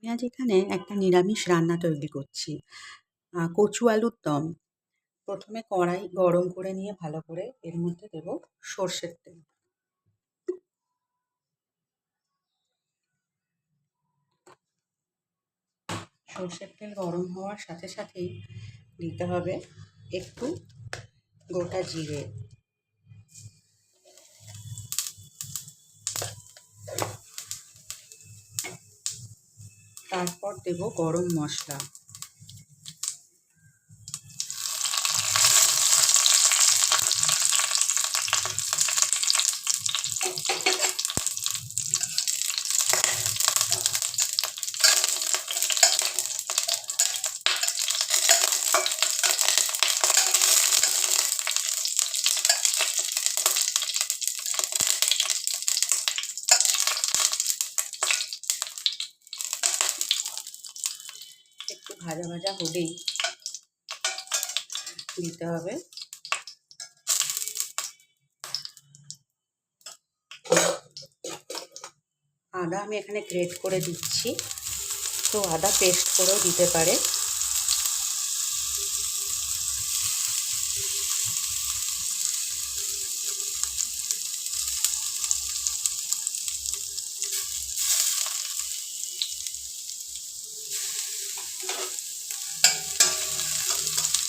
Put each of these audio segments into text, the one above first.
আমি আজ এখানে একটা নিরামিষ রান্না তৈরি করছি। কচু আলুর দম। প্রথমে কড়াই গরম করে নিয়ে ভালো করে এর মধ্যে দেব সর্ষের তেল। সর্ষের তেল গরম হওয়ার সাথে সাথেই দিতে হবে একটু গোটা জিরে, তারপর দেব গরম মশলা, একটু ভাজা ভাজা হলেই দিতে হবে আদা। আমি এখানে গ্রেট করে দিচ্ছি, তো আদা পেস্ট করেও দিতে পারে।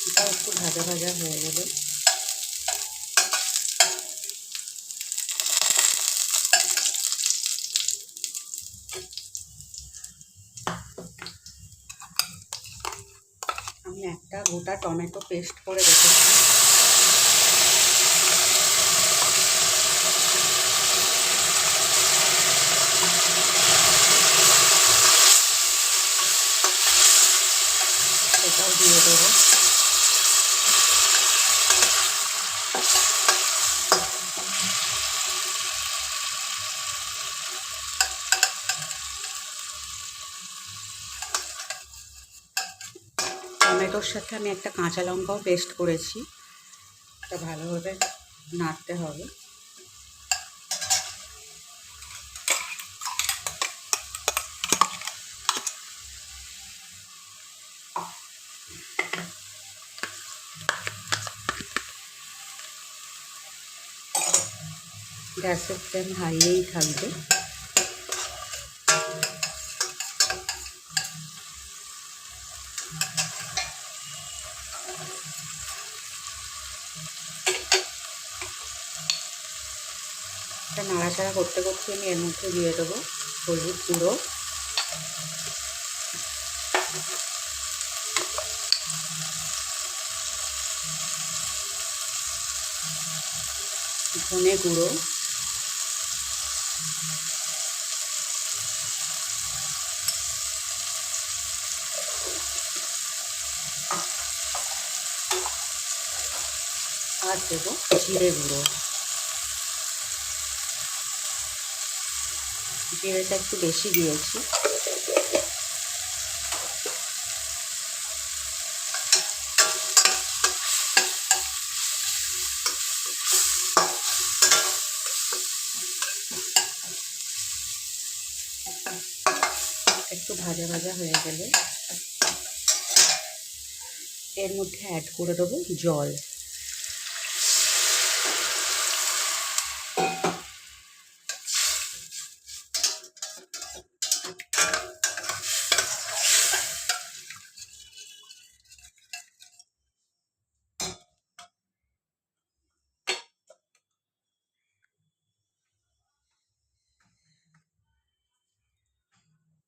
এটা একটু ভাজা ভাজা হয়ে গেলে আমি একটা গোটা টমেটো পেস্ট করে রেখেছি, সেটাও দিয়ে দেবো। টমেটোর সাথে আমি একটা কাঁচা লঙ্কাও পেস্ট করেছি, এটা ভালোভাবে নাড়তে হবে। গ্যাসের ফ্লেম হাইয়েই থাকবে। এটা নাড়াচাড়া করতে করতে আমি এর মধ্যে দিয়ে দেবো হলুদ গুঁড়ো, ধনে গুঁড়ো, আর দেবো জিরে গুঁড়ো। জিরেটা একটু বেশি দিয়েছি। একটু ভাজা ভাজা হয়ে গেলে এর মধ্যে অ্যাড করে দেবো জল।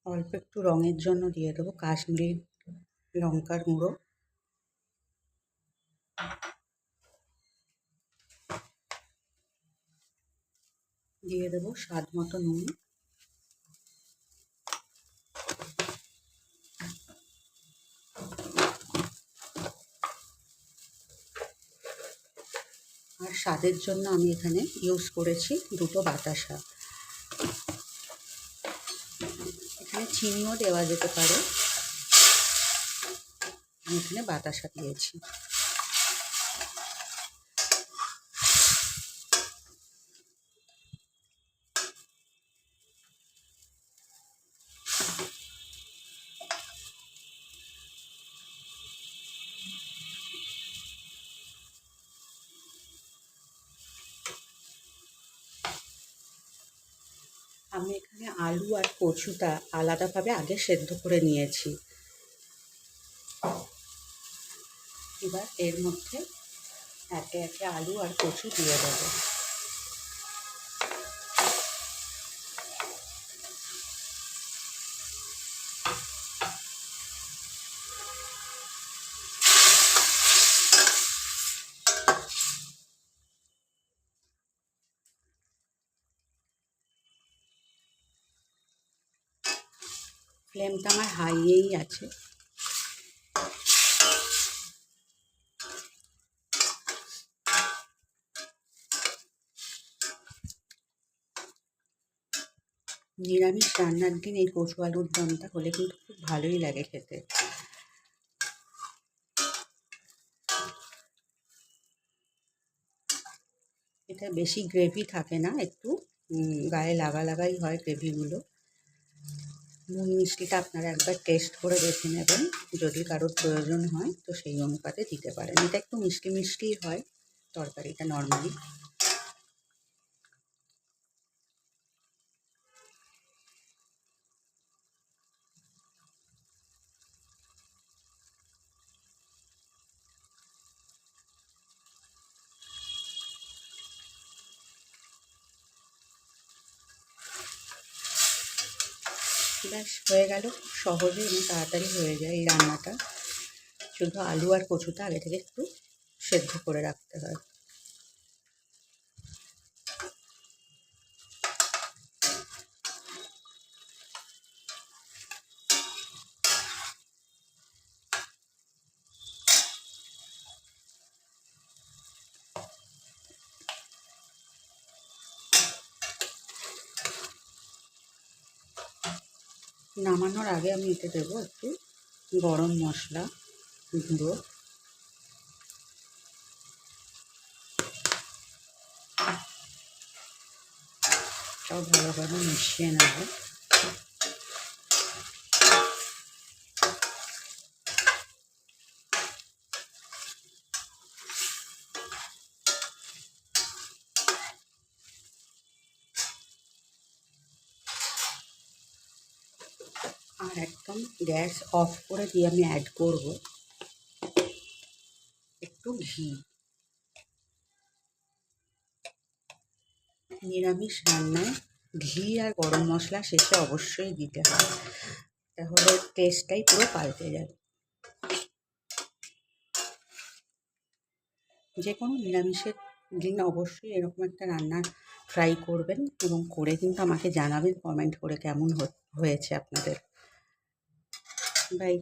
অল্প একটু রঙের জন্য দিয়ে দেবো কাশ্মীরি লঙ্কার গুঁড়ো, দিয়ে দেবো স্বাদ মতো নুন, আর স্বাদের জন্য আমি এখানে ইউজ করেছি দুটো বাতাসা। এখানে চিনিও দেওয়া যেতে পারে, আমি এখানে বাতাসা দিয়েছি। আমি এখানে আলু আর কচুটা আলাদাভাবে আগে সেদ্ধ করে নিয়েছি। এবার এর মধ্যে একে একে আলু আর কচু দিয়ে দেবো। ফ্লেমটা আমার হাইয়েই আছে। নিরামিষ রান্নার দিন এই কচু আলুর দমটা হলে কিন্তু খুব ভালোই লাগে খেতে। এটা বেশি গ্রেভি থাকে না, একটু গায়ে লাগাই হয় গ্রেভিগুলো। নুন মিষ্টিটা আপনারা একবার টেস্ট করে দেখে নেবেন, যদি কারোর প্রয়োজন হয় তো সেই অনুপাতে দিতে পারেন। এটা একটু মিষ্টি মিষ্টিই হয় তরকারিটা নর্মালি। ব্যাস হয়ে গেল, সহজে এবং তাড়াতাড়ি হয়ে যায় এই রান্নাটা। শুধু আলু আর কচুটা আগে থেকে একটু সেদ্ধ করে রাখতে হয়। নামানোর আগে আমি এতে দেবো একটু গরম মশলা গুঁড়ো, সব ভালোভাবে মিশিয়ে নেব। আর একদম গ্যাস অফ করে দিয়ে আমি অ্যাড করব একটু ঘি। নিরামিষ রান্নায় ঘি আর গরম মশলা শেষে অবশ্যই দিতে হয়, তাহলে টেস্টটাই পুরো পাল্টে যাবে। যে কোনো নিরামিষের দিন অবশ্যই এরকম একটা রান্না ট্রাই করবেন এবং করে কিন্তু আমাকে জানাবেন কমেন্ট করে কেমন হয়েছে আপনাদের। বাই।